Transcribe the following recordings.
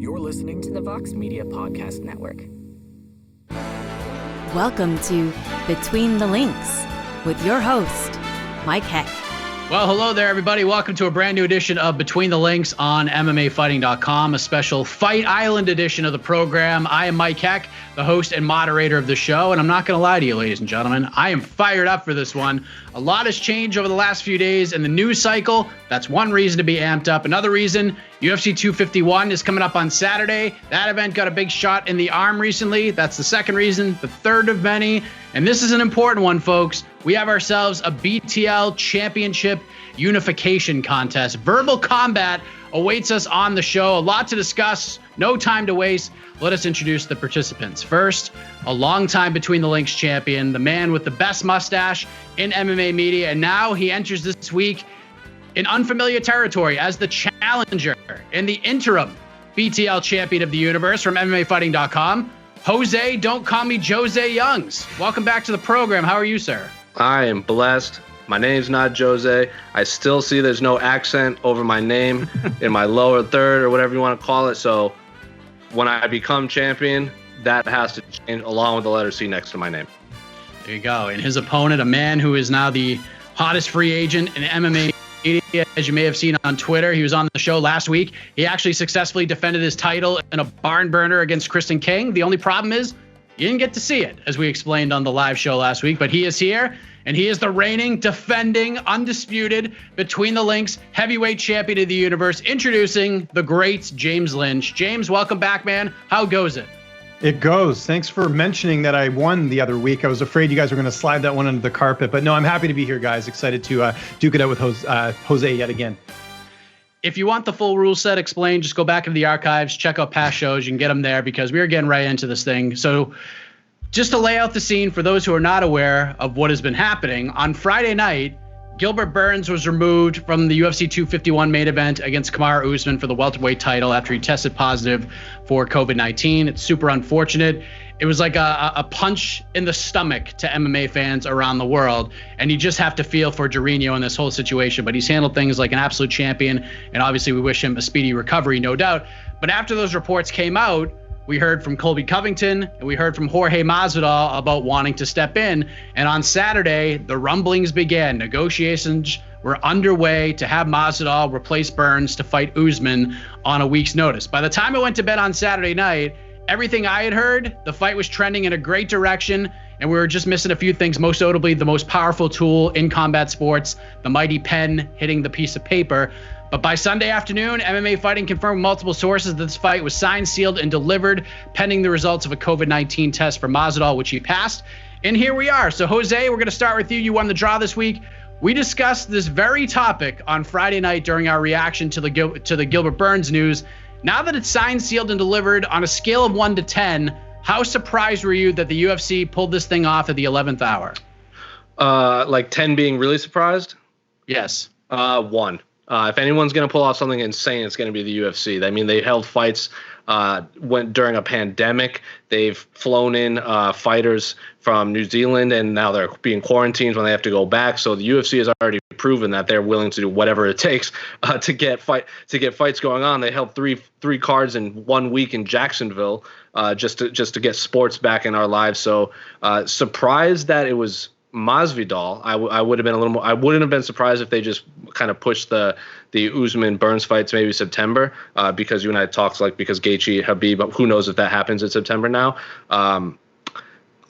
You're listening to the Vox Media Podcast Network. Welcome to Between the Links with your host, Mike Heck. Well, hello there, everybody. Welcome to a brand new edition of Between the Links on MMAfighting.com, a special Fight Island edition of the program. I am Mike Heck, the host and moderator of the show, and I'm not going to lie to you, ladies and gentlemen. I am fired up for this one. A lot has changed over the last few days in the news cycle. That's one reason to be amped up. Another reason, UFC 251 is coming up on Saturday. That event got a big shot in the arm recently. That's the second reason, the third of many. And this is an important one, folks. We have ourselves a BTL Championship unification contest. Verbal combat awaits us on the show. A lot to discuss. No time to waste. Let us introduce the participants. First, a longtime Between the Links champion, the man with the best mustache in MMA media. And now he enters this week in unfamiliar territory as the challenger in the interim BTL champion of the universe from MMAfighting.com. Jose, don't call me Jose Youngs. Welcome back to the program. How are you, sir? I am blessed. My name's not Jose. I still see there's no accent over my name in my lower third or whatever you want to call it. So when I become champion, that has to change along with the letter C next to my name. There you go. And his opponent, a man who is now the hottest free agent in MMA media, as you may have seen on Twitter. He was on the show last week. He actually successfully defended his title in a barn burner against Kristen King. The only problem is you didn't get to see it, as we explained on the live show last week. But he is here, and he is the reigning, defending, undisputed Between the Links heavyweight champion of the universe, introducing the great James Lynch. James, welcome back, man. How goes it? It goes. Thanks for mentioning that I won the other week. I was afraid you guys were going to slide that one under the carpet. But no, I'm happy to be here, guys. Excited to duke it out with Jose yet again. If you want the full rule set explained, just go back into the archives, check out past shows. You can get them there because we are getting right into this thing. So just to lay out the scene for those who are not aware of what has been happening, on Friday night, Gilbert Burns was removed from the UFC 251 main event against Kamaru Usman for the welterweight title after he tested positive for COVID-19. It's super unfortunate. It was like a punch in the stomach to MMA fans around the world. And you just have to feel for Jorginho in this whole situation. But he's handled things like an absolute champion. And obviously we wish him a speedy recovery, no doubt. But after those reports came out, we heard from Colby Covington and we heard from Jorge Masvidal about wanting to step in. And on Saturday, the rumblings began. Negotiations were underway to have Masvidal replace Burns to fight Usman on a week's notice. By the time I went to bed on Saturday night, everything I had heard, the fight was trending in a great direction, and we were just missing a few things, most notably the most powerful tool in combat sports, the mighty pen hitting the piece of paper. But by Sunday afternoon, MMA Fighting confirmed multiple sources that this fight was signed, sealed, and delivered pending the results of a COVID-19 test for Masvidal, which he passed. And here we are. So, Jose, we're going to start with you. You won the draw this week. We discussed this very topic on Friday night during our reaction to the Gilbert Burns news. Now that it's signed, sealed, and delivered on a scale of 1 to 10, how surprised were you that the UFC pulled this thing off at the 11th hour? Like 10 being really surprised? Yes. 1. If anyone's going to pull off something insane, it's going to be the UFC. I mean, they held fights during a pandemic. They've flown in fighters from New Zealand, and now they're being quarantined when they have to go back. So the UFC has already proven that they're willing to do whatever it takes to get fights going on. They held three cards in 1 week in Jacksonville just to get sports back in our lives. So surprised that it was Masvidal. I would have been a little more. I wouldn't have been surprised if they just kind of pushed the Usman Burns fights maybe September because you and I talked because Gaethje, Habib. Who knows if that happens in September now.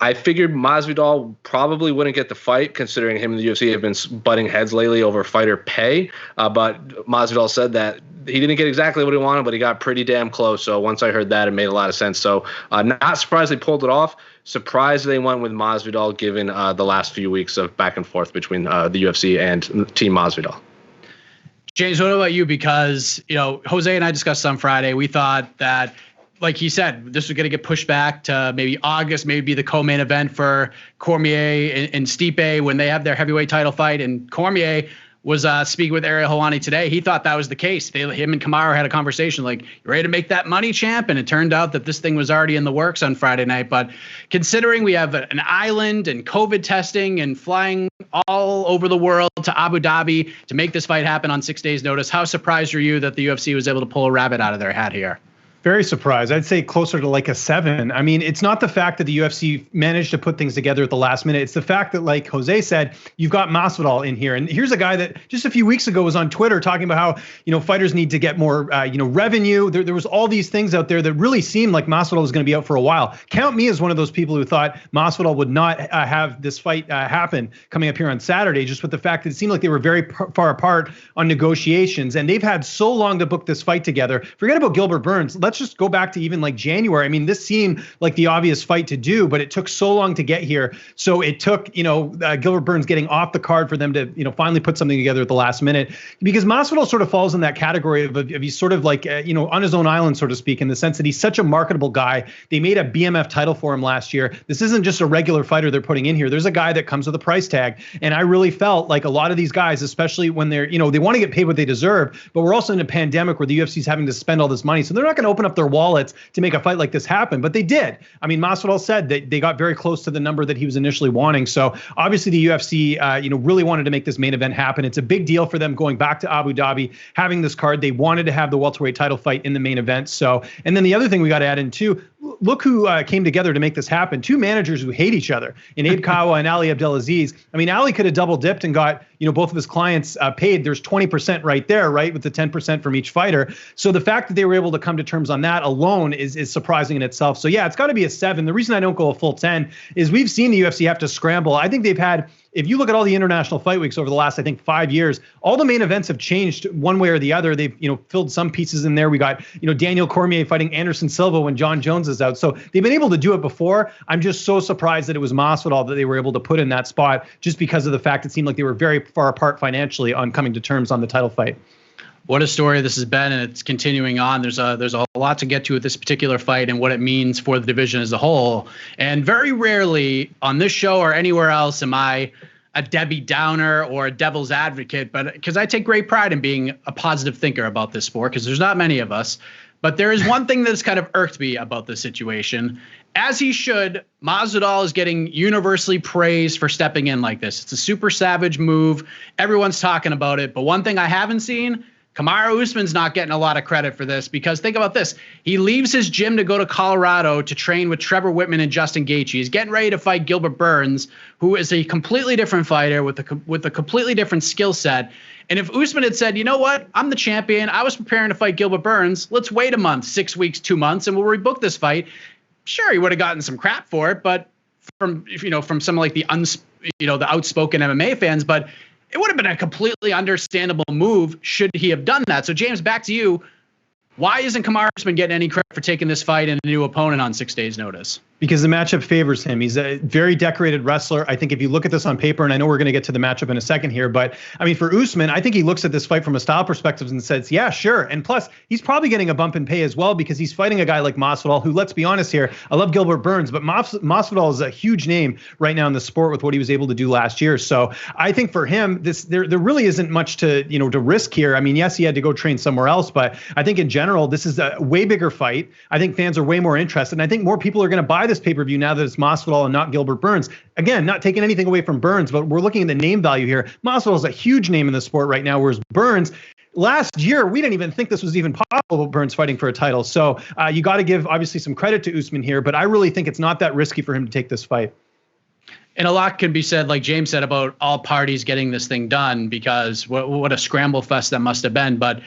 I figured Masvidal probably wouldn't get the fight, considering him and the UFC have been butting heads lately over fighter pay. But Masvidal said that he didn't get exactly what he wanted, but he got pretty damn close. So once I heard that, it made a lot of sense. So not surprised they pulled it off. Surprised they went with Masvidal, given the last few weeks of back and forth between the UFC and Team Masvidal. James, what about you? Because, Jose and I discussed on Friday. We thought that, like he said, this was going to get pushed back to maybe August, maybe the co-main event for Cormier and Stipe when they have their heavyweight title fight. And Cormier was speaking with Ariel Helwani today. He thought that was the case. Him and Kamaru had a conversation like, you ready to make that money, champ? And it turned out that this thing was already in the works on Friday night. But considering we have an island and COVID testing and flying all over the world to Abu Dhabi to make this fight happen on 6 days' notice, how surprised are you that the UFC was able to pull a rabbit out of their hat here? Very surprised. I'd say closer to like a 7. I mean, it's not the fact that the UFC managed to put things together at the last minute. It's the fact that, like Jose said, you've got Masvidal in here. And here's a guy that just a few weeks ago was on Twitter talking about how, fighters need to get more, revenue. There was all these things out there that really seemed like Masvidal was going to be out for a while. Count me as one of those people who thought Masvidal would not have this fight happen coming up here on Saturday, just with the fact that it seemed like they were very far apart on negotiations. And they've had so long to book this fight together. Forget about Gilbert Burns. Let's just go back to even like January. I mean, this seemed like the obvious fight to do, but it took so long to get here. So it took, Gilbert Burns getting off the card for them to, finally put something together at the last minute, because Masvidal sort of falls in that category of he's sort of like, on his own island, so to speak, in the sense that he's such a marketable guy. They made a BMF title for him last year. This isn't just a regular fighter they're putting in here. There's a guy that comes with a price tag. And I really felt like a lot of these guys, especially when they're, they want to get paid what they deserve, but we're also in a pandemic where the UFC is having to spend all this money. So they're not going to open up their wallets to make a fight like this happen, but they did. I mean, Masvidal said that they got very close to the number that he was initially wanting. So obviously the UFC, really wanted to make this main event happen. It's a big deal for them going back to Abu Dhabi, having this card. They wanted to have the welterweight title fight in the main event. So, and then the other thing we got to add in too, look who came together to make this happen. Two managers who hate each other, in Abe Kawa and Ali Abdelaziz. I mean, Ali could have double dipped and got, both of his clients paid. There's 20% right there, right, with the 10% from each fighter. So the fact that they were able to come to terms on that alone is surprising in itself. So yeah, it's got to be a 7. The reason I don't go a full 10 is we've seen the UFC have to scramble. I think they've had, if you look at all the international fight weeks over the last, I think, 5 years, all the main events have changed one way or the other. They've, filled some pieces in there. We got, Daniel Cormier fighting Anderson Silva when John Jones is out. So they've been able to do it before. I'm just so surprised that it was Masvidal that they were able to put in that spot, just because of the fact it seemed like they were very far apart financially on coming to terms on the title fight. What a story this has been, and it's continuing on. There's a lot to get to with this particular fight and what it means for the division as a whole. And very rarely on this show or anywhere else am I a Debbie Downer or a devil's advocate, but because I take great pride in being a positive thinker about this sport, because there's not many of us. But there is one thing that's kind of irked me about this situation. As he should, Masvidal is getting universally praised for stepping in like this. It's a super savage move. Everyone's talking about it. But one thing I haven't seen, Kamaru Usman's not getting a lot of credit for this, because think about this. He leaves his gym to go to Colorado to train with Trevor Whitman and Justin Gaethje. He's getting ready to fight Gilbert Burns, who is a completely different fighter with a completely different skill set. And if Usman had said, you know what, I'm the champion, I was preparing to fight Gilbert Burns, let's wait a month, 6 weeks, 2 months, and we'll rebook this fight. Sure, he would have gotten some crap for it, but from some like the outspoken MMA fans, but it would have been a completely understandable move should he have done that. So, James, back to you. Why isn't Kamaru Usman getting any credit for taking this fight and a new opponent on 6 days' notice? Because the matchup favors him. He's a very decorated wrestler. I think if you look at this on paper, and I know we're going to get to the matchup in a second here, but I mean, for Usman, I think he looks at this fight from a style perspective and says, yeah, sure. And plus, he's probably getting a bump in pay as well, because he's fighting a guy like Masvidal, who, let's be honest here, I love Gilbert Burns, but Masvidal is a huge name right now in the sport with what he was able to do last year. So I think for him, there really isn't much to risk here. I mean, yes, he had to go train somewhere else, but I think in general, this is a way bigger fight. I think fans are way more interested, and I think more people are going to buy this pay-per-view now that it's Masvidal and not Gilbert Burns. Again, not taking anything away from Burns, but we're looking at the name value here. Masvidal is a huge name in the sport right now, whereas Burns, last year, we didn't even think this was even possible, Burns fighting for a title. So you got to give, obviously, some credit to Usman here, but I really think it's not that risky for him to take this fight. And a lot can be said, like James said, about all parties getting this thing done, because what a scramble fest that must have been. But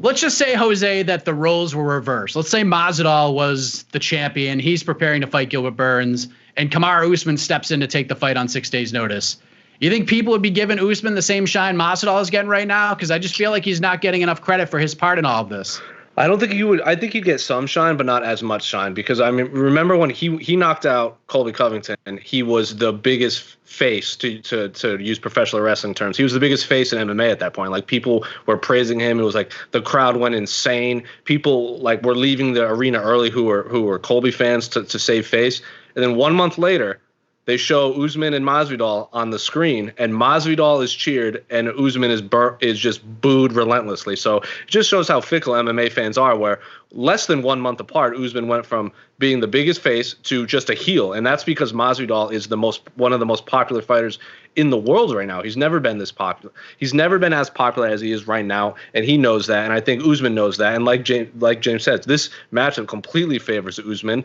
let's just say, Jose, that the roles were reversed. Let's say Masvidal was the champion. He's preparing to fight Gilbert Burns, and Kamaru Usman steps in to take the fight on 6 days' notice. You think people would be giving Usman the same shine Masvidal is getting right now? Because I just feel like he's not getting enough credit for his part in all of this. I don't think you would. I think you'd get some shine, but not as much shine, because I mean, remember when he knocked out Colby Covington, and he was the biggest face, to use professional wrestling terms. He was the biggest face in MMA at that point. Like, people were praising him. It was like the crowd went insane. People like were leaving the arena early who were Colby fans to save face. And then 1 month later, they show Usman and Masvidal on the screen, and Masvidal is cheered and Usman is just booed relentlessly. So it just shows how fickle MMA fans are, where less than 1 month apart, Usman went from being the biggest face to just a heel. And that's because Masvidal is one of the most popular fighters in the world right now. He's never been this popular. He's never been as popular as he is right now, and he knows that. And I think Usman knows that. And like James said, this matchup completely favors Usman.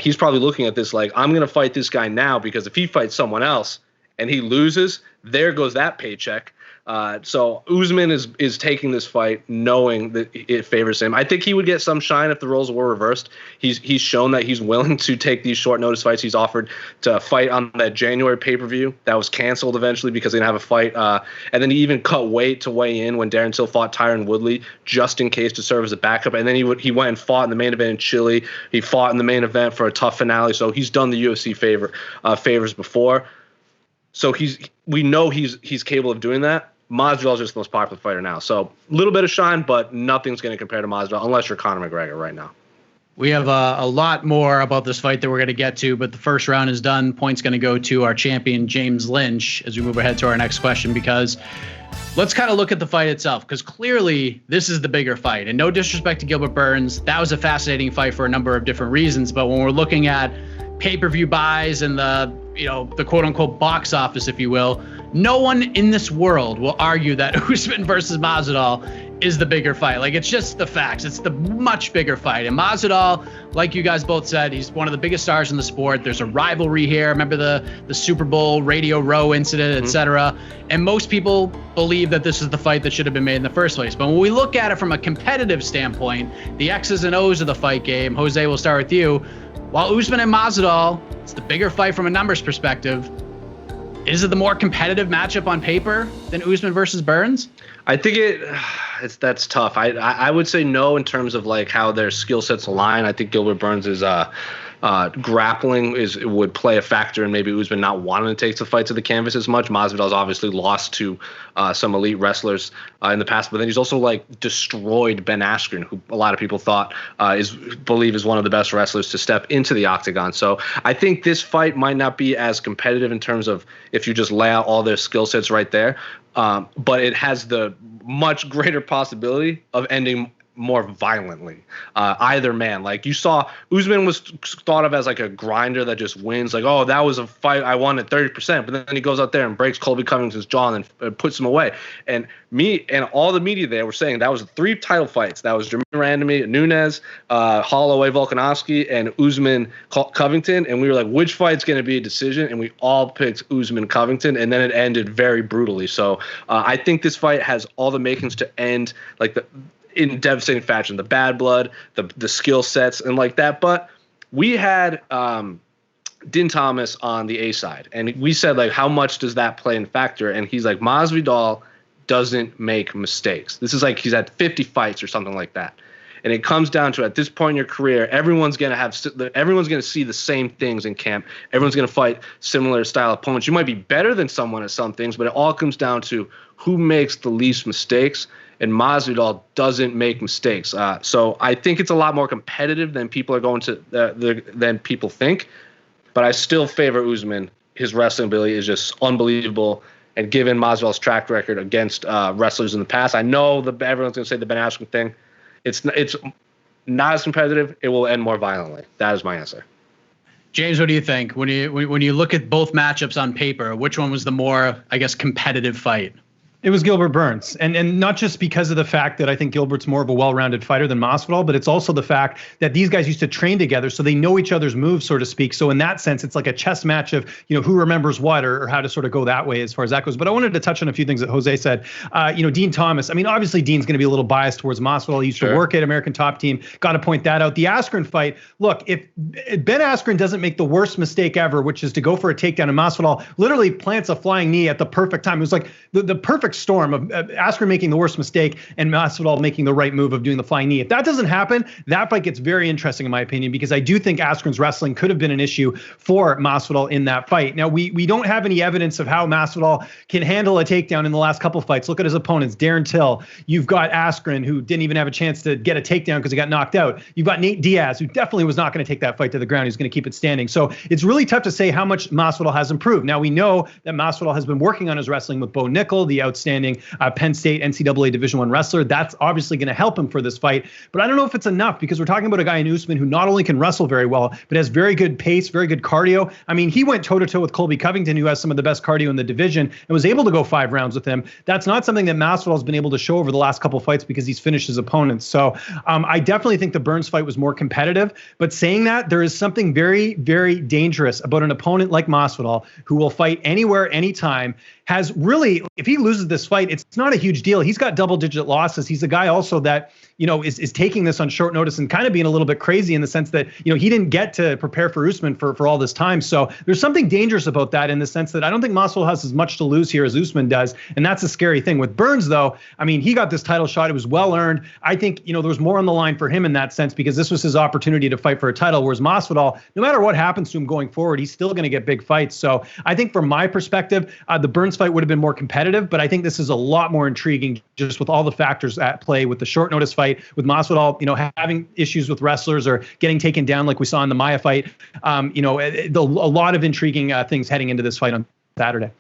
He's probably looking at this like, I'm going to fight this guy now because if he fights someone else and he loses, there goes that paycheck. So Usman is taking this fight knowing that it favors him. I think he would get some shine if the roles were reversed. He's shown that he's willing to take these short notice fights. He's offered to fight on that January pay-per-view that was canceled eventually because they didn't have a fight. And then he even cut weight to weigh in when Darren Till fought Tyron Woodley just in case to serve as a backup. And then he went and fought in the main event in Chile. He fought in the main event for a tough finale. So he's done the UFC favors before. So we know he's capable of doing that. Masvidal is just the most popular fighter now. So a little bit of shine, but nothing's going to compare to Masvidal unless you're Conor McGregor right now. We have a lot more about this fight that we're going to get to, but the first round is done. Points going to go to our champion, James Lynch, as we move ahead to our next question, because let's kind of look at the fight itself, because clearly this is the bigger fight. And no disrespect to Gilbert Burns, that was a fascinating fight for a number of different reasons. But when we're looking at pay-per-view buys and the quote-unquote box office, if you will, no one in this world will argue that Usman versus Masvidal is the bigger fight. Like, it's just the facts. It's the much bigger fight. And Masvidal, like you guys both said, he's one of the biggest stars in the sport. There's a rivalry here. Remember the Super Bowl Radio Row incident, etc. And most people believe that this is the fight that should have been made in the first place. But when we look at it from a competitive standpoint, the X's and O's of the fight game, Jose, we'll start with you. While Usman and Masvidal, it's the bigger fight from a numbers perspective, is it the more competitive matchup on paper than Usman versus Burns? I think that's tough. I would say no in terms of like how their skill sets align. I think Gilbert Burns is grappling would play a factor in maybe Usman not wanting to take the fight to the canvas as much. Masvidal's obviously lost to some elite wrestlers in the past, but then he's also like destroyed Ben Askren, who a lot of people believe is one of the best wrestlers to step into the octagon. So I think this fight might not be as competitive in terms of if you just lay out all their skill sets right there, but it has the much greater possibility of ending more violently. Either man, like you saw, Usman was thought of as like a grinder that just wins. Like, oh, that was a fight I won at 30%, but then he goes out there and breaks Colby Covington's jaw and puts him away. And me and all the media there were saying that was 3 title fights. That was Jermaine Randami, Nunes, Holloway, Volkanovski, and Usman Covington. And we were like, which fight's going to be a decision? And we all picked Usman Covington, and then it ended very brutally. So I think this fight has all the makings to end like in devastating fashion, the bad blood, the skill sets, and like that. But we had Din Thomas on the A side, and we said, like, how much does that play in factor? And he's like, Masvidal doesn't make mistakes. This is like he's had 50 fights or something like that. And it comes down to, at this point in your career, everyone's going to see the same things in camp. Everyone's going to fight similar style opponents. You might be better than someone at some things, but it all comes down to who makes the least mistakes. And Masvidal doesn't make mistakes. So I think it's a lot more competitive than people are going to than people think. But I still favor Usman. His wrestling ability is just unbelievable. And given Masvidal's track record against wrestlers in the past, I know everyone's going to say the Ben Askren thing. It's not as competitive. It will end more violently. That is my answer. James, what do you think? When you look at both matchups on paper, which one was the more, I guess, competitive fight? It was Gilbert Burns, and not just because of the fact that I think Gilbert's more of a well-rounded fighter than Masvidal, but it's also the fact that these guys used to train together, so they know each other's moves, so to speak. So in that sense, it's like a chess match of, who remembers what, or how to sort of go that way as far as that goes. But I wanted to touch on a few things that Jose said. Dean Thomas. I mean, obviously Dean's going to be a little biased towards Masvidal. He used to work at American Top Team. Got to point that out. The Askren fight. Look, if Ben Askren doesn't make the worst mistake ever, which is to go for a takedown, and Masvidal literally plants a flying knee at the perfect time. It was like the perfect storm of Askren making the worst mistake and Masvidal making the right move of doing the flying knee. If that doesn't happen, that fight gets very interesting in my opinion, because I do think Askren's wrestling could have been an issue for Masvidal in that fight. Now, we don't have any evidence of how Masvidal can handle a takedown in the last couple of fights. Look at his opponents, Darren Till. You've got Askren, who didn't even have a chance to get a takedown because he got knocked out. You've got Nate Diaz, who definitely was not going to take that fight to the ground. He's going to keep it standing. So it's really tough to say how much Masvidal has improved. Now, we know that Masvidal has been working on his wrestling with Bo Nickel, the outside outstanding Penn State NCAA Division I wrestler. That's obviously going to help him for this fight. But I don't know if it's enough, because we're talking about a guy in Usman who not only can wrestle very well, but has very good pace, very good cardio. I mean, he went toe-to-toe with Colby Covington, who has some of the best cardio in the division, and was able to go 5 rounds with him. That's not something that Masvidal has been able to show over the last couple fights, because he's finished his opponents. So I definitely think the Burns fight was more competitive. But saying that, there is something very, very dangerous about an opponent like Masvidal, who will fight anywhere, anytime, has really, if he loses this fight, it's not a huge deal. He's got double-digit losses. He's a guy also that, is taking this on short notice and kind of being a little bit crazy in the sense that, he didn't get to prepare for Usman for all this time. So there's something dangerous about that, in the sense that I don't think Masvidal has as much to lose here as Usman does. And that's a scary thing. With Burns, though, I mean, he got this title shot. It was well earned. I think, there was more on the line for him in that sense, because this was his opportunity to fight for a title. Whereas Masvidal, no matter what happens to him going forward, he's still going to get big fights. So I think from my perspective, the Burns fight would have been more competitive, but I think this is a lot more intriguing, just with all the factors at play, with the short notice fight, with Masvidal, having issues with wrestlers or getting taken down like we saw in the Maia fight. A lot of intriguing things heading into this fight on Saturday.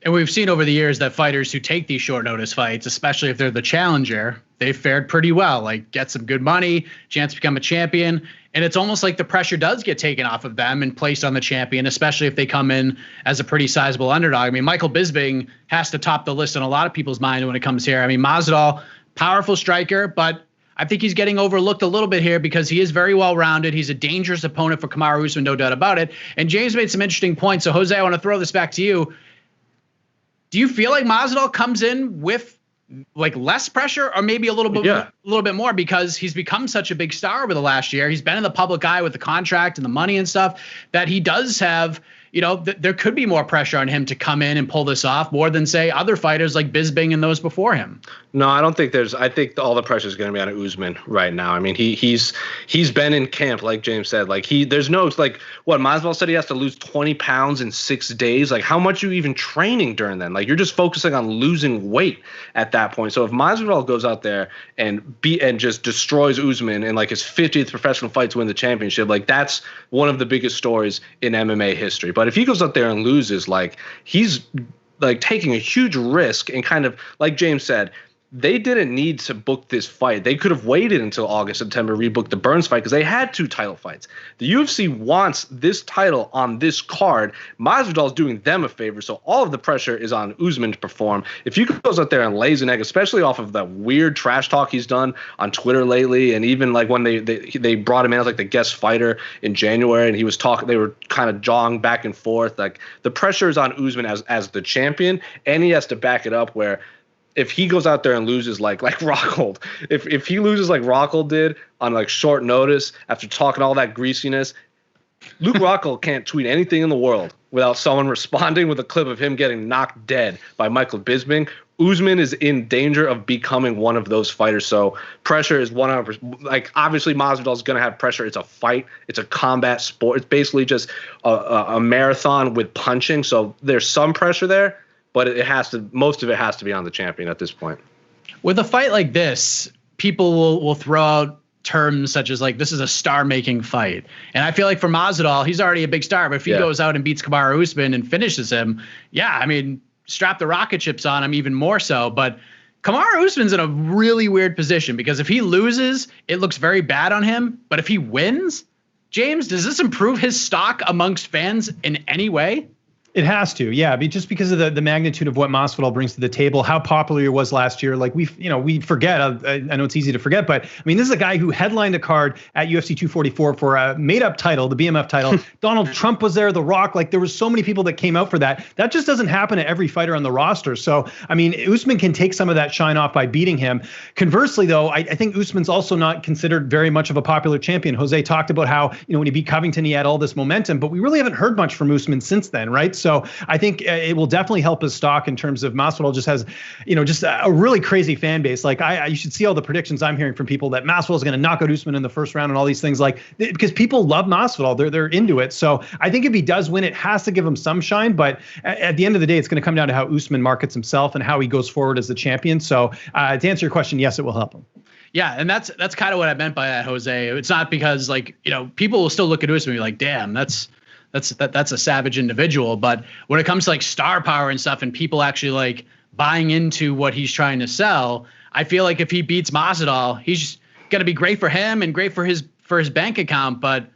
And we've seen over the years that fighters who take these short notice fights, especially if they're the challenger, they've fared pretty well, like get some good money, chance to become a champion. And it's almost like the pressure does get taken off of them and placed on the champion, especially if they come in as a pretty sizable underdog. I mean, Michael Bisping has to top the list on a lot of people's mind when it comes here. I mean, Masvidal, powerful striker, but I think he's getting overlooked a little bit here, because he is very well-rounded. He's a dangerous opponent for Kamaru Usman, no doubt about it. And James made some interesting points. So, Jose, I want to throw this back to you. Do you feel like Masvidal comes in with like less pressure, or maybe a little bit more, because he's become such a big star over the last year? He's been in the public eye with the contract and the money and stuff, that he does have, there could be more pressure on him to come in and pull this off, more than, say, other fighters like Bisping and those before him. No, I don't think I think all the pressure is going to be on Usman right now. I mean, he's been in camp, like James said. Like, there's no, like, what Masvidal said, he has to lose 20 pounds in 6 days. Like, how much are you even training during then? Like, you're just focusing on losing weight at that point. So if Masvidal goes out there and just destroys Usman in like his 50th professional fight to win the championship, like, that's one of the biggest stories in MMA history. But if he goes out there and loses, like, he's like taking a huge risk, and kind of like James said, they didn't need to book this fight. They could have waited until August, September, rebooked the Burns fight, because they had 2 title fights. The UFC wants this title on this card. Masvidal's doing them a favor, so all of the pressure is on Usman to perform. If he goes out there and lays an egg, especially off of the weird trash talk he's done on Twitter lately, and even like when they brought him in as like the guest fighter in January, and he was talking, they were kind of jawing back and forth. Like, the pressure is on Usman as the champion, and he has to back it up, where if he goes out there and loses like Rockhold, if he loses like Rockhold did on like short notice after talking all that greasiness, Luke Rockhold can't tweet anything in the world without someone responding with a clip of him getting knocked dead by Michael Bisping. Usman is in danger of becoming one of those fighters. So pressure is 100%. Like, obviously Masvidal is going to have pressure. It's a fight. It's a combat sport. It's basically just a marathon with punching. So there's some pressure there, but most of it has to be on the champion at this point. With a fight like this, people will throw out terms such as like, this is a star-making fight. And I feel like for Masvidal, he's already a big star, but if he goes out and beats Kamaru Usman and finishes him, I mean, strap the rocket ships on him even more so. But Kamaru Usman's in a really weird position, because if he loses, it looks very bad on him. But if he wins, James, does this improve his stock amongst fans in any way? It has to, yeah, just because of the magnitude of what Masvidal brings to the table, how popular he was last year. Like, we forget. I know it's easy to forget, but I mean, this is a guy who headlined a card at UFC 244 for a made-up title, the BMF title. Donald Trump was there, The Rock. Like, there was so many people that came out for that. That just doesn't happen to every fighter on the roster. So, I mean, Usman can take some of that shine off by beating him. Conversely, though, I think Usman's also not considered very much of a popular champion. Jose talked about how, when he beat Covington, he had all this momentum, but we really haven't heard much from Usman since then, right? So I think it will definitely help his stock in terms of Masvidal just has, just a really crazy fan base. Like, you should see all the predictions I'm hearing from people that Masvidal is going to knock out Usman in the first round and all these things, like, because people love Masvidal. They're into it. So I think if he does win, it has to give him some shine. But at the end of the day, it's going to come down to how Usman markets himself and how he goes forward as the champion. So to answer your question, yes, it will help him. Yeah, and that's kind of what I meant by that, Jose. It's not because, like, people will still look at Usman and be like, damn, that's a savage individual. But when it comes to like star power and stuff, and people actually like buying into what he's trying to sell. I feel like if he beats Masvidal, he's going to be great for him and great for his bank account, but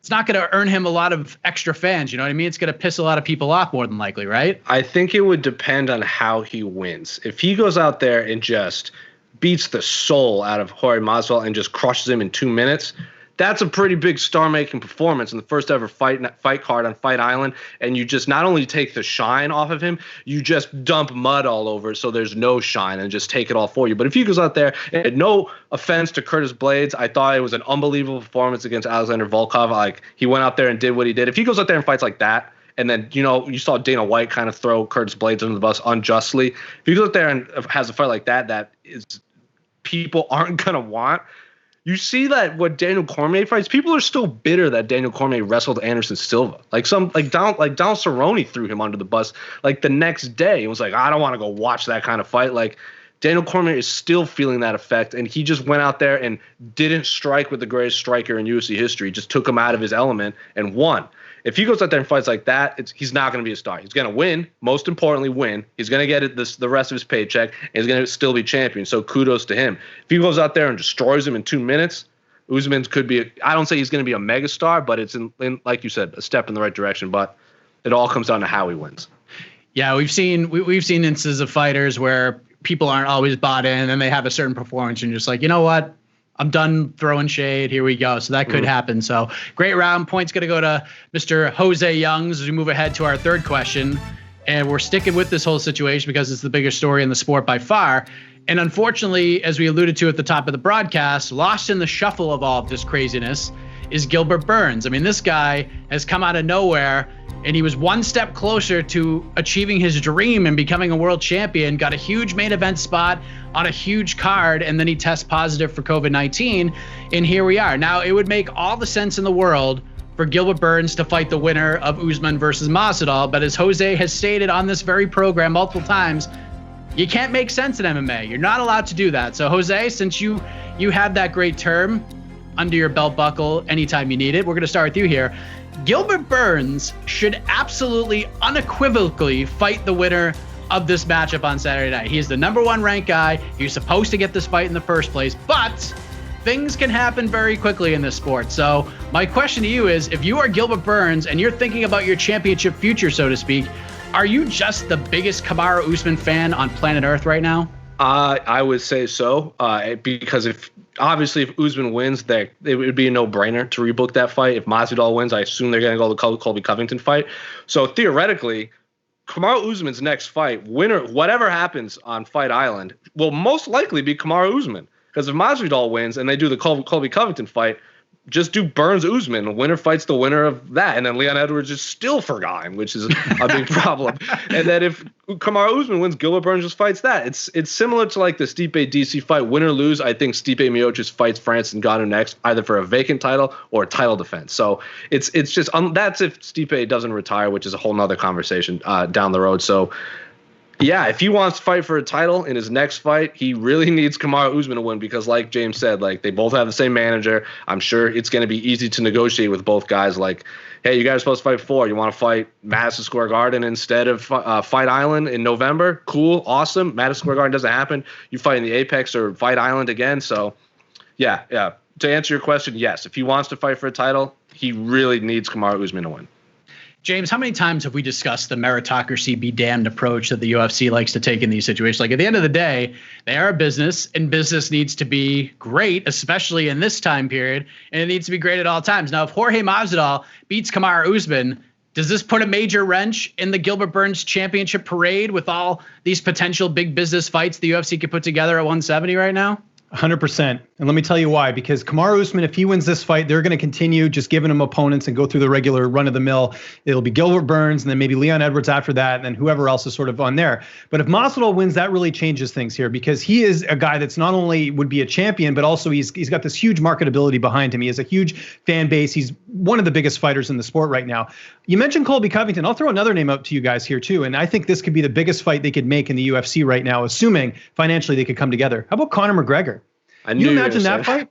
it's not going to earn him a lot of extra fans. You know what I mean? It's going to piss a lot of people off more than likely, right? I think it would depend on how he wins. If he goes out there and just beats the soul out of Jorge Masvidal and just crushes him in 2 minutes, that's a pretty big star-making performance in the first ever fight card on Fight Island. And you just not only take the shine off of him, you just dump mud all over so there's no shine and just take it all for you. But if he goes out there, and no offense to Curtis Blades, I thought it was an unbelievable performance against Alexander Volkov. Like, he went out there and did what he did. If he goes out there and fights like that, and then, you saw Dana White kind of throw Curtis Blades under the bus unjustly. If he goes out there and has a fight like that, that is people aren't going to want. You see that what Daniel Cormier fights, people are still bitter that Daniel Cormier wrestled Anderson Silva. Donald Cerrone threw him under the bus like the next day. It was like, I don't want to go watch that kind of fight. Like, Daniel Cormier is still feeling that effect, and he just went out there and didn't strike with the greatest striker in UFC history. Just took him out of his element and won. If he goes out there and fights like that, he's not going to be a star. He's going to win. Most importantly, win. He's going to get the rest of his paycheck, and he's going to still be champion. So kudos to him. If he goes out there and destroys him in 2 minutes, Usman could be. I don't say he's going to be a megastar, but it's in, like you said, a step in the right direction. But it all comes down to how he wins. Yeah, we've seen instances of fighters where people aren't always bought in, and they have a certain performance, and you're just like, you know what? I'm done throwing shade. Here we go. So that could happen. So great round. Points going to go to Mr. Jose Youngs as we move ahead to our third question. And we're sticking with this whole situation because it's the biggest story in the sport by far. And unfortunately, as we alluded to at the top of the broadcast, lost in the shuffle of all of this craziness is Gilbert Burns. I mean, this guy has come out of nowhere, and he was one step closer to achieving his dream and becoming a world champion, got a huge main event spot on a huge card, and then he tests positive for COVID-19, and here we are. Now, it would make all the sense in the world for Gilbert Burns to fight the winner of Usman versus Masvidal, but as Jose has stated on this very program multiple times, you can't make sense in MMA. You're not allowed to do that. So, Jose, since you have that great term under your belt buckle anytime you need it, we're going to start with you here. Gilbert Burns should absolutely unequivocally fight the winner of this matchup on Saturday night. He is the number one ranked guy. You're supposed to get this fight in the first place, but things can happen very quickly in this sport. So my question to you is, if you are Gilbert Burns and you're thinking about your championship future, so to speak, are you just the biggest Kamaru Usman fan on planet Earth right now? I would say so, because if Usman wins, it would be a no-brainer to rebook that fight. If Masvidal wins, I assume they're going to go the Colby Covington fight. So theoretically, Kamaru Usman's next fight, winner, whatever happens on Fight Island, will most likely be Kamaru Usman. Because if Masvidal wins and they do the Colby Covington fight, just do Burns Usman. The winner fights the winner of that. And then Leon Edwards is still forgotten, which is a big problem. And then if Kamaru Usman wins, Gilbert Burns just fights that. It's similar to like the Stipe DC fight. Win or lose, I think Stipe Miocic fights Francis Ngannou next, either for a vacant title or a title defense. So it's just that's if Stipe doesn't retire, which is a whole nother conversation down the road. So yeah, if he wants to fight for a title in his next fight, he really needs Kamaru Usman to win because, like James said, like they both have the same manager. I'm sure it's going to be easy to negotiate with both guys. Like, hey, you guys are supposed to fight 4. You want to fight Madison Square Garden instead of Fight Island in November? Cool, awesome. Madison Square Garden doesn't happen. You fight in the Apex or Fight Island again. So, yeah. To answer your question, yes. If he wants to fight for a title, he really needs Kamaru Usman to win. James, how many times have we discussed the meritocracy be damned approach that the UFC likes to take in these situations? Like, at the end of the day, they are a business, and business needs to be great, especially in this time period, and it needs to be great at all times. Now, if Jorge Masvidal beats Kamaru Usman, does this put a major wrench in the Gilbert Burns championship parade with all these potential big business fights the UFC could put together at 170 right now? 100%. And let me tell you why. Because Kamaru Usman, if he wins this fight, they're going to continue just giving him opponents and go through the regular run-of-the-mill. It'll be Gilbert Burns and then maybe Leon Edwards after that, and then whoever else is sort of on there. But if Masvidal wins, that really changes things here because he is a guy that's not only would be a champion, but also he's got this huge marketability behind him. He has a huge fan base. He's one of the biggest fighters in the sport right now. You mentioned Colby Covington. I'll throw another name out to you guys here too. And I think this could be the biggest fight they could make in the UFC right now, assuming financially they could come together. How about Conor McGregor? Can you imagine that fight?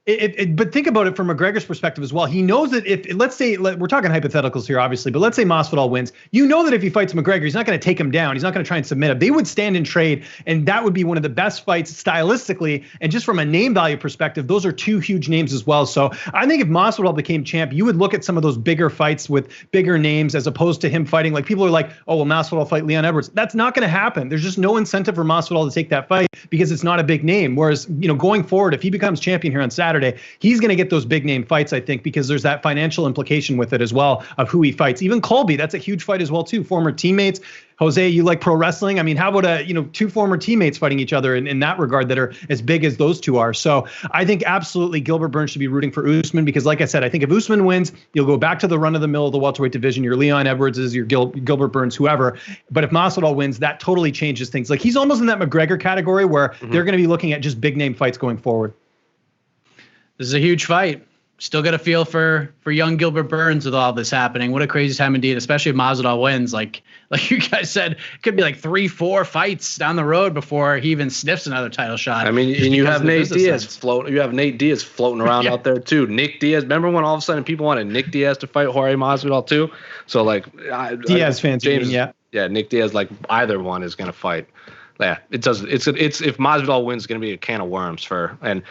But think about it from McGregor's perspective as well. He knows that let's say, we're talking hypotheticals here, obviously, but let's say Masvidal wins. You know that if he fights McGregor, he's not going to take him down. He's not going to try and submit him. They would stand and trade, and that would be one of the best fights stylistically. And just from a name value perspective, those are two huge names as well. So I think if Masvidal became champ, you would look at some of those bigger fights with bigger names as opposed to him fighting. Like, people are like, oh, well, Masvidal fight Leon Edwards. That's not going to happen. There's just no incentive for Masvidal to take that fight because it's not a big name. Whereas, going forward, if he becomes champion here on Saturday, he's going to get those big name fights, I think, because there's that financial implication with it as well of who he fights. Even Colby, that's a huge fight as well too. Former teammates. Jose, you like pro wrestling? I mean, how about two former teammates fighting each other in that regard that are as big as those two are? So I think absolutely Gilbert Burns should be rooting for Usman because, like I said, I think if Usman wins, you'll go back to the run of the mill of the welterweight division. Your Leon Edwards is your Gilbert Burns, whoever. But if Masvidal wins, that totally changes things. Like, he's almost in that McGregor category where they're going to be looking at just big name fights going forward. This is a huge fight. Still got a feel for young Gilbert Burns with all this happening. What a crazy time indeed, especially if Masvidal wins. Like you guys said, it could be like 3-4 fights down the road before he even sniffs another title shot. I mean, and you have Nate Diaz floating. You have Nate Diaz floating around out there too. Nick Diaz. Remember when all of a sudden people wanted Nick Diaz to fight Jorge Masvidal too? So like Diaz fans, James, yeah, Nick Diaz. Like, either one is going to fight. Yeah, it does. It's if Masvidal wins, it's going to be a can of worms and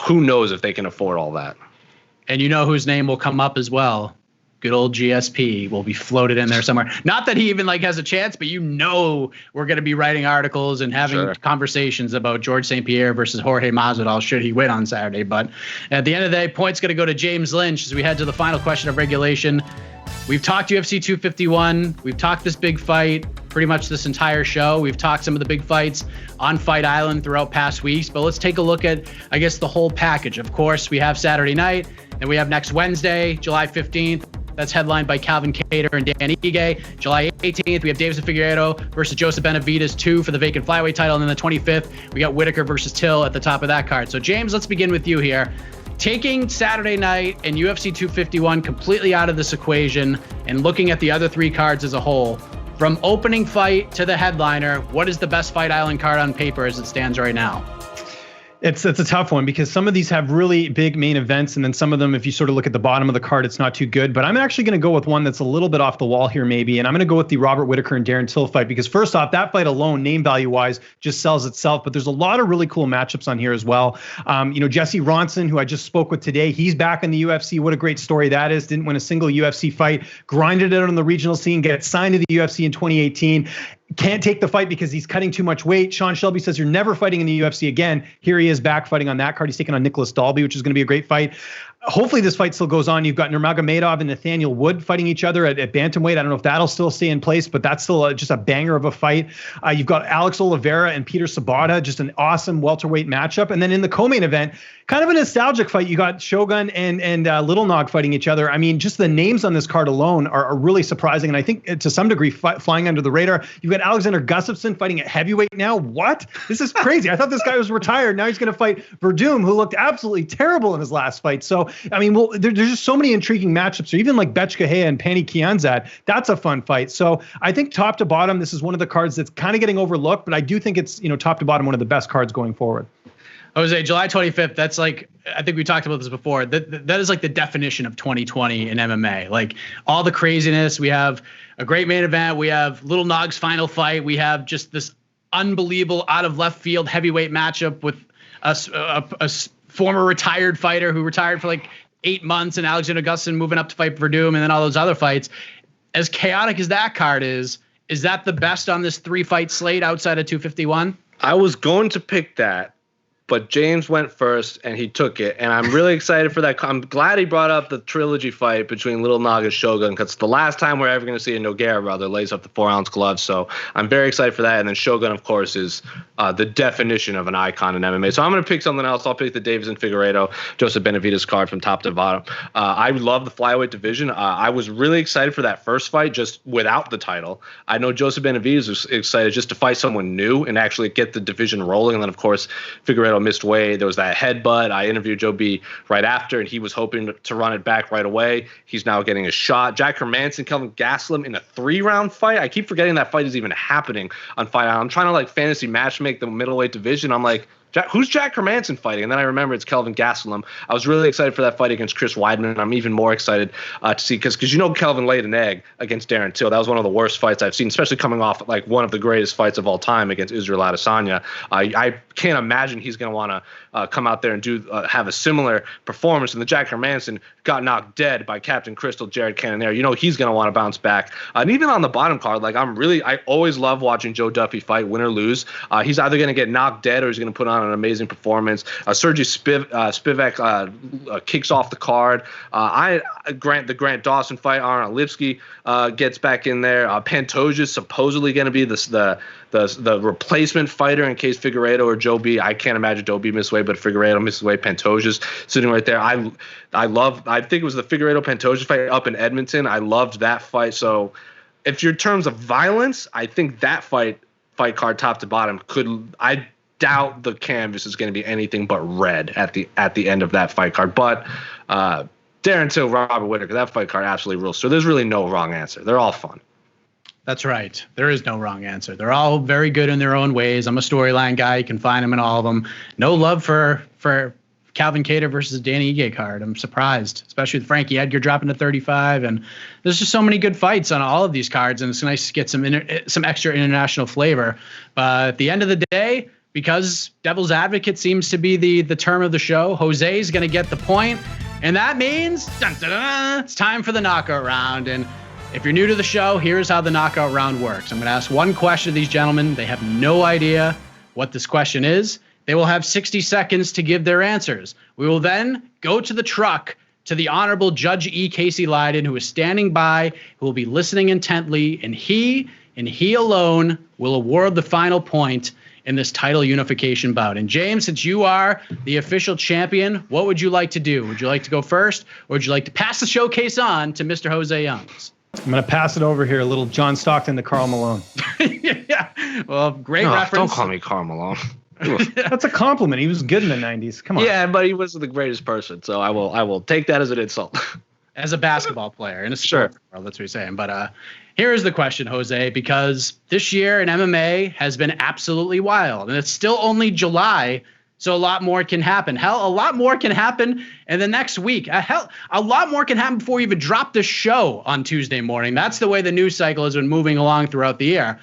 who knows if they can afford all that. And you know whose name will come up as well. Good old GSP will be floated in there somewhere. Not that he even has a chance, but we're going to be writing articles and having conversations about George St. Pierre versus Jorge Masvidal should he win on Saturday. But at the end of the day, points going to go to James Lynch as we head to the final question of regulation. We've talked UFC 251. We've talked this big fight pretty much this entire show. We've talked some of the big fights on Fight Island throughout past weeks. But let's take a look at, I guess, the whole package. Of course, we have Saturday night, and we have next Wednesday, July 15th. That's headlined by Calvin Kattar and Dan Ige. July 18th, we have Davis Figueiredo versus Joseph Benavidez 2 for the vacant flyweight title. And then the 25th, we got Whittaker versus Till at the top of that card. So, James, let's begin with you here. Taking Saturday night and UFC 251 completely out of this equation and looking at the other three cards as a whole, from opening fight to the headliner, what is the best Fight Island card on paper as it stands right now? It's a tough one because some of these have really big main events, and then some of them, if you sort of look at the bottom of the card, it's not too good. But I'm actually going to go with one that's a little bit off the wall here, maybe, and I'm going to go with the Robert Whittaker and Darren Till fight because, first off, that fight alone, name value wise, just sells itself. But there's a lot of really cool matchups on here as well. Jesse Ronson, who I just spoke with today, he's back in the UFC. What a great story that is! Didn't win a single UFC fight, grinded it on the regional scene, get signed to the UFC in 2018. Can't take the fight because he's cutting too much weight. Sean Shelby says you're never fighting in the UFC again. Here he is back fighting on that card. He's taking on Nicholas Dalby, which is going to be a great fight. Hopefully this fight still goes on. You've got Nurmagomedov and Nathaniel Wood fighting each other at bantamweight. I don't know if that'll still stay in place, but that's still just a banger of a fight. You've got Alex Oliveira and Peter Sabata, just an awesome welterweight matchup. And then in the co-main event, kind of a nostalgic fight. You got Shogun and Little Nog fighting each other. I mean, just the names on this card alone are really surprising. And I think to some degree flying under the radar. You've got Alexander Gustafsson fighting at heavyweight now. What? This is crazy. I thought this guy was retired. Now he's going to fight Verdum, who looked absolutely terrible in his last fight. So, I mean, there's just so many intriguing matchups. Or even like Betchkahea and Pani Kianzad. That's a fun fight. So I think top to bottom, this is one of the cards that's kind of getting overlooked, but I do think it's, top to bottom, one of the best cards going forward. Jose, July 25th, that's like, I think we talked about this before. That is like the definition of 2020 in MMA. Like all the craziness. We have a great main event. We have Little Nog's final fight. We have just this unbelievable out of left field heavyweight matchup with a former retired fighter who retired for like 8 months, and Alexander Gustafsson moving up to fight Verdum, and then all those other fights. As chaotic as that card is that the best on this 3-fight slate outside of 251? I was going to pick that, but James went first and he took it. And I'm really excited for that. I'm glad he brought up the trilogy fight between Little Nog and Shogun, because it's the last time we're ever going to see a Nogueira brother lace up the 4-ounce gloves. So I'm very excited for that. And then Shogun, of course, is the definition of an icon in MMA. So I'm going to pick something else. I'll pick the Davis and Figueiredo, Joseph Benavidez card from top to bottom. I love the flyweight division. I was really excited for that first fight just without the title. I know Joseph Benavidez was excited just to fight someone new and actually get the division rolling. And then, of course, Figueiredo missed weight. There was that headbutt. I interviewed Joe B right after, and he was hoping to run it back right away. He's now getting a shot. Jack Hermanson, Kelvin Gastelum in a 3-round fight. I keep forgetting that fight is even happening on Fight Island. I'm trying to fantasy match make the middleweight division. I'm like, who's Jack Hermanson fighting? And then I remember it's Kelvin Gastelum. I was really excited for that fight against Chris Weidman, and I'm even more excited to see because Kelvin laid an egg against Darren Till. That was one of the worst fights I've seen, especially coming off like one of the greatest fights of all time against Israel Adesanya. I can't imagine he's going to want to come out there and have a similar performance. And the Jack Hermanson got knocked dead by Captain Crystal Jared Cannonier. He's going to want to bounce back. And even on the bottom card, like I always love watching Joe Duffy fight, win or lose. He's either going to get knocked dead or he's going to put on an amazing performance. Sergey Spivak kicks off the card. The Grant Dawson fight, Aaron Lipsky gets back in there. Pantoja is supposedly going to be the replacement fighter in case Figueiredo or Joe B. I can't imagine Joe B misses weight, but Figueiredo misses weight. Pantoja's sitting right there. I think it was the Figueiredo Pantoja fight up in Edmonton. I loved that fight. So if your terms of violence, I think that fight card top to bottom I doubt the canvas is going to be anything but red at the end of that fight card. But Darren Till, Robert Whittaker, that fight card absolutely rules. So there's really no wrong answer. They're all fun. That's right. There is no wrong answer. They're all very good in their own ways. I'm a storyline guy. You can find them in all of them. No love for Calvin Kattar versus Danny Ige card. I'm surprised, especially with Frankie Edgar dropping to 35. And there's just so many good fights on all of these cards, and it's nice to get some extra international flavor. But at the end of the day, because Devil's Advocate seems to be the term of the show, Jose's going to get the point, and that means it's time for the knockout round. And if you're new to the show, here's how the knockout round works. I'm going to ask one question to these gentlemen. They have no idea what this question is. They will have 60 seconds to give their answers. We will then go to the truck to the Honorable Judge E. Casey Leiden, who is standing by, who will be listening intently, and he alone will award the final point in this title unification bout. And James, since you are the official champion, what would you like to do? Would you like to go first, or would you like to pass the showcase on to Mr. Jose Youngs? I'm going to pass it over here, a little John Stockton to Karl Malone. Yeah, well, great reference. Don't call me Karl Malone. That's a compliment. He was good in the 90s. Come on. Yeah, but he wasn't the greatest person, so I will take that as an insult. As a basketball player in a sport world, that's what he's saying. But here is the question, Jose, because this year in MMA has been absolutely wild, and it's still only July, so a lot more can happen. Hell, a lot more can happen in the next week. Hell, a lot more can happen before we even drop the show on Tuesday morning. That's the way the news cycle has been moving along throughout the year.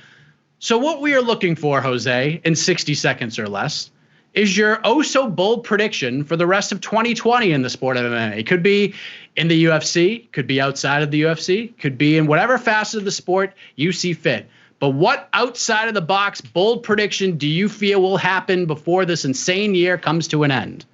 So what we are looking for, Jose, in 60 seconds or less, is your oh-so-bold prediction for the rest of 2020 in the sport of MMA. It could be in the UFC, could be outside of the UFC, could be in whatever facet of the sport you see fit. But what outside of the box bold prediction do you feel will happen before this insane year comes to an end?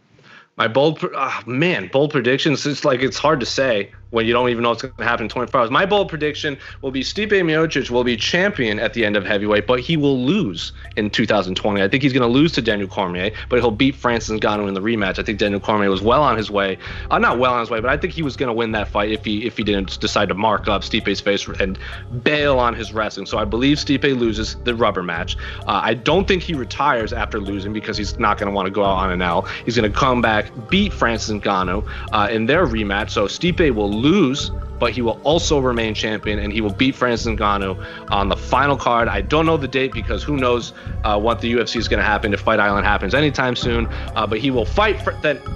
My bold predictions. It's hard to say when you don't even know what's going to happen in 24 hours. My bold prediction will be Stipe Miocic will be champion at the end of heavyweight, but he will lose in 2020. I think he's going to lose to Daniel Cormier, but he'll beat Francis Ngannou in the rematch. I think Daniel Cormier was well on his way. Not well on his way, but I think he was going to win that fight if he didn't decide to mark up Stipe's face and bail on his wrestling. So I believe Stipe loses the rubber match. I don't think he retires after losing because he's not going to want to go out on an L. He's going to come back, beat Francis Ngannou in their rematch. So Stipe will lose, but he will also remain champion, and he will beat Francis Ngannou on the final card. I don't know the date because who knows what the UFC is going to happen if Fight Island happens anytime soon. But he will fight.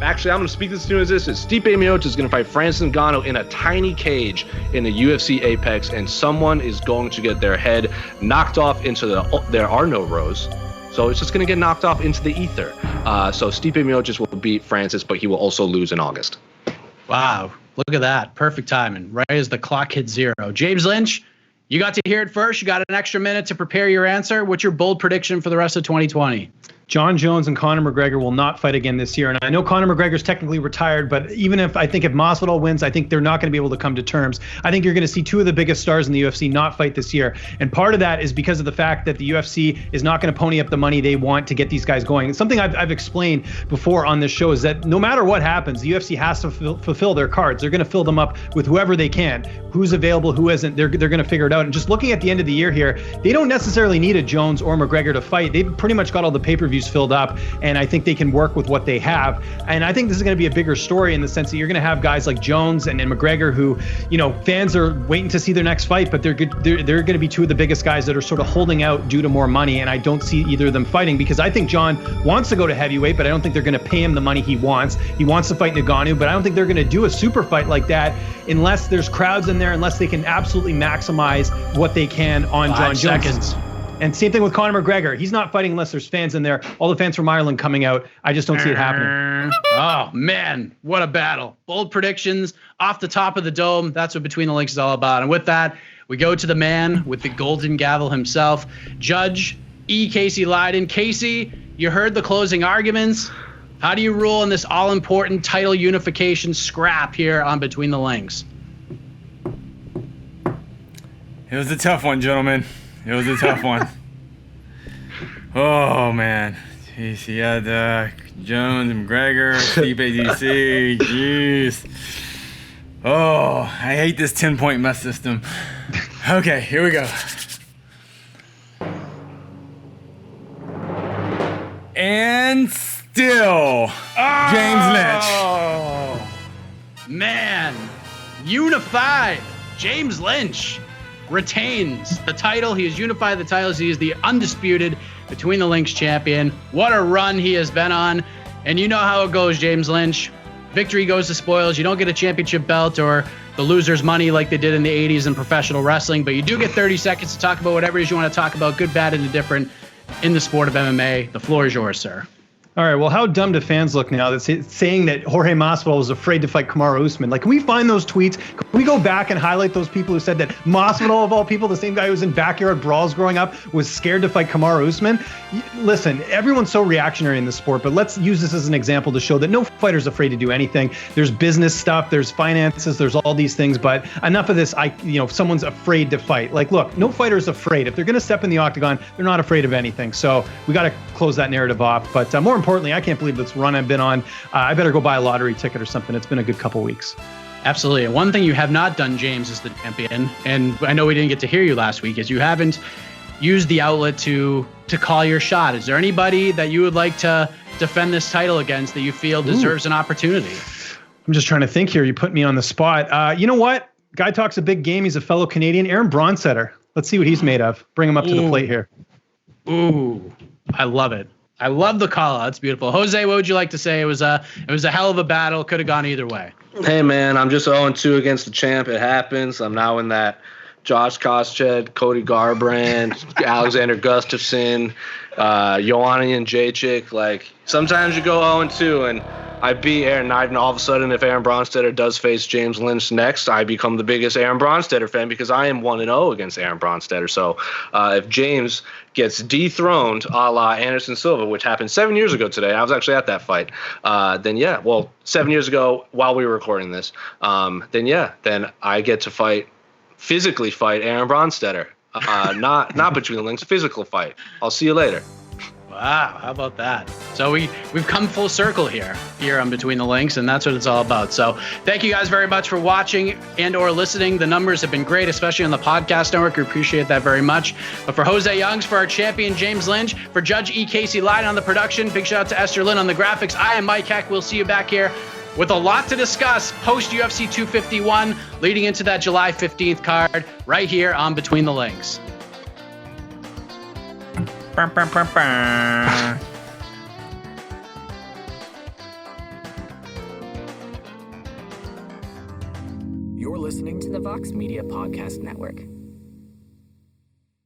Actually, I'm going to speak this as soon as this is. Stipe Miocic is going to fight Francis Ngannou in a tiny cage in the UFC Apex, and someone is going to get their head knocked off into there are no rows. So it's just going to get knocked off into the ether. So Stipe Miocic will beat Francis, but he will also lose in August. Wow. Look at that. Perfect timing. Right as the clock hits 0. James Lynch, you got to hear it first. You got an extra minute to prepare your answer. What's your bold prediction for the rest of 2020? John Jones and Conor McGregor will not fight again this year. And I know Conor McGregor's technically retired, but even if Masvidal wins, I think they're not going to be able to come to terms. I think you're going to see two of the biggest stars in the UFC not fight this year. And part of that is because of the fact that the UFC is not going to pony up the money they want to get these guys going. It's something I've explained before on this show is that no matter what happens, the UFC has to fulfill their cards. They're going to fill them up with whoever they can. Who's available, who isn't, they're going to figure it out. And just looking at the end of the year here, they don't necessarily need a Jones or McGregor to fight. They've pretty much got all the pay-per-view pay-per-views filled up, and I think they can work with what they have. And I think this is going to be a bigger story in the sense that you're going to have guys like Jones and McGregor who, fans are waiting to see their next fight, but they're going to be two of the biggest guys that are sort of holding out due to more money, and I don't see either of them fighting because I think John wants to go to heavyweight, but I don't think they're going to pay him the money he wants. He wants to fight Ngannou, but I don't think they're going to do a super fight like that unless there's crowds in there, unless they can absolutely maximize what they can on John Jones. And same thing with Conor McGregor. He's not fighting unless there's fans in there. All the fans from Ireland coming out. I just don't see it happening. Oh, man. What a battle. Bold predictions off the top of the dome. That's what Between the Links is all about. And with that, we go to the man with the golden gavel himself, Judge E. Casey Leydon. Casey, you heard the closing arguments. How do you rule in this all-important title unification scrap here on Between the Links? It was a tough one, gentlemen. It was a tough one. Oh, man. Jeez, he had Jones, McGregor, Steve ADC. Jeez. Oh, I hate this 10-point mess system. Okay, here we go. And still, James Lynch. Oh, man. Unified. James Lynch retains the title. He has unified the titles. He is the undisputed Between the Links champion. What a run he has been on. And you know how it goes, James Lynch. Victory goes to spoils. You don't get a championship belt or the loser's money like they did in the 80s in professional wrestling, but you do get 30 seconds to talk about whatever it is you want to talk about, good, bad, and indifferent in the sport of MMA. The floor is yours, sir. All right, well, how dumb do fans look now that's saying that Jorge Masvidal was afraid to fight Kamaru Usman? Like, can we find those tweets? Can we go back and highlight those people who said that Masvidal, of all people, the same guy who was in backyard brawls growing up, was scared to fight Kamaru Usman? Listen, everyone's so reactionary in the sport, but let's use this as an example to show that no fighter's afraid to do anything. There's business stuff, there's finances, there's all these things, but enough of this, someone's afraid to fight. Like, look, no fighter's afraid. If they're going to step in the octagon, they're not afraid of anything. So we got to close that narrative off. But more importantly, I can't believe this run I've been on. I better go buy a lottery ticket or something. It's been a good couple weeks. Absolutely. And one thing you have not done, James, as the champion, and I know we didn't get to hear you last week, is you haven't used the outlet to call your shot. Is there anybody that you would like to defend this title against that you feel deserves an opportunity? I'm just trying to think here. You put me on the spot. You know what? Guy talks a big game. He's a fellow Canadian. Aaron Bronstetter. Let's see what he's made of. Bring him up to the plate here. Ooh, I love it. I love the call out. It's beautiful. Jose, what would you like to say? It was a hell of a battle. Could have gone either way. Hey, man, I'm just 0-2 against the champ. It happens. I'm now in that Josh Koscheck, Cody Garbrandt, Alexander Gustafsson, Joanna and Jacek. Like, sometimes you go 0-2, and I beat Aaron Knight, all of a sudden, if Aaron Bronstetter does face James Lynch next, I become the biggest Aaron Bronstetter fan because I am 1-0 against Aaron Bronstetter. So if James gets dethroned a la Anderson Silva, which happened 7 years ago today, I was actually at that fight, then 7 years ago while we were recording this, then I get to physically fight Aaron Bronstetter. Not Between the Links, physical fight. I'll see you later. Wow, how about that? So we've come full circle here on Between the Links, and that's what it's all about. So thank you guys very much for watching and or listening. The numbers have been great, especially on the podcast network. We appreciate that very much. But for Jose Youngs, for our champion James Lynch, for Judge E. Casey Leydon on the production, big shout out to Esther Lynn on the graphics. I am Mike Heck. We'll see you back here with a lot to discuss post UFC 251 leading into that July 15th card right here on Between the Links. You're listening to the Vox Media Podcast Network.